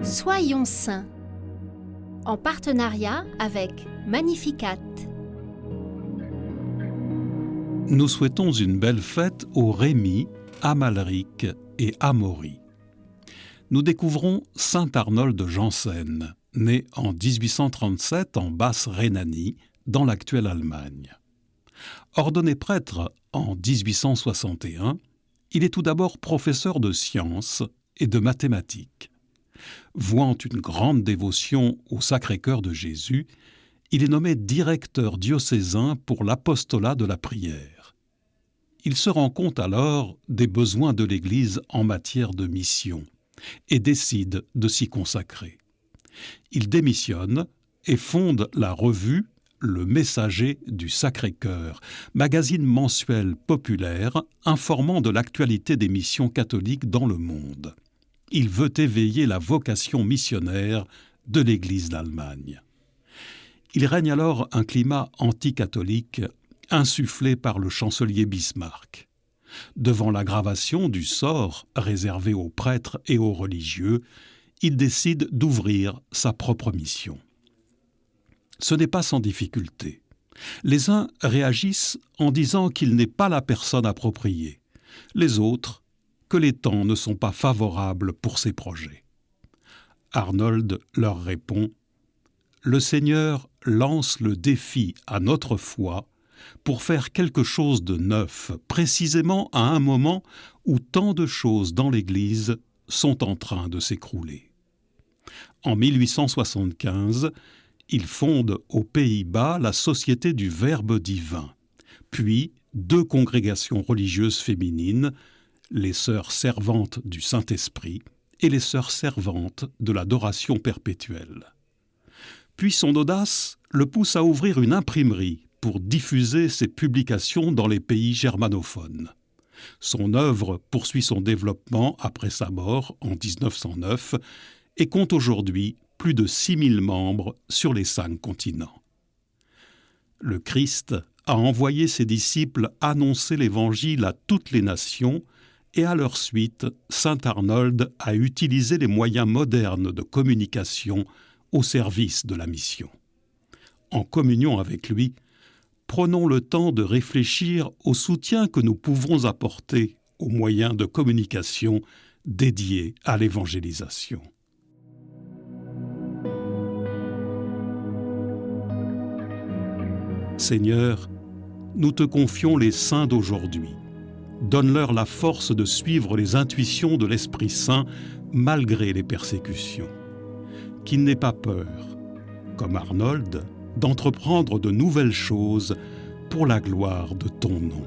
Soyons saints, en partenariat avec Magnificat. Nous souhaitons une belle fête aux Rémi, Amalric et Amaury. Nous découvrons saint Arnold de Janssen, né en 1837 en Basse-Rhénanie, dans l'actuelle Allemagne. Ordonné prêtre en 1861, il est tout d'abord professeur de sciences et de mathématiques. Vouant une grande dévotion au Sacré-Cœur de Jésus, il est nommé directeur diocésain pour l'apostolat de la prière. Il se rend compte alors des besoins de l'Église en matière de mission et décide de s'y consacrer. Il démissionne et fonde la revue Le Messager du Sacré-Cœur, magazine mensuel populaire informant de l'actualité des missions catholiques dans le monde. Il veut éveiller la vocation missionnaire de l'Église d'Allemagne. Il règne alors un climat anticatholique insufflé par le chancelier Bismarck. Devant l'aggravation du sort réservé aux prêtres et aux religieux, il décide d'ouvrir sa propre mission. Ce n'est pas sans difficulté. Les uns réagissent en disant qu'il n'est pas la personne appropriée. Les autres, que les temps ne sont pas favorables pour ses projets. Arnold leur répond « Le Seigneur lance le défi à notre foi pour faire quelque chose de neuf, précisément à un moment où tant de choses dans l'Église sont en train de s'écrouler. » En 1875, il fonde aux Pays-Bas la Société du Verbe divin, puis 2 congrégations religieuses féminines, les Sœurs servantes du Saint-Esprit et les Sœurs servantes de l'adoration perpétuelle. Puis son audace le pousse à ouvrir une imprimerie pour diffuser ses publications dans les pays germanophones. Son œuvre poursuit son développement après sa mort en 1909 et compte aujourd'hui plus de 6000 membres sur les 5 continents. Le Christ a envoyé ses disciples annoncer l'Évangile à toutes les nations et à leur suite, saint Arnold a utilisé les moyens modernes de communication au service de la mission. En communion avec lui, prenons le temps de réfléchir au soutien que nous pouvons apporter aux moyens de communication dédiés à l'évangélisation. Seigneur, nous te confions les saints d'aujourd'hui. Donne-leur la force de suivre les intuitions de l'Esprit Saint malgré les persécutions. Qu'ils n'aient pas peur, comme Arnold, d'entreprendre de nouvelles choses pour la gloire de ton nom.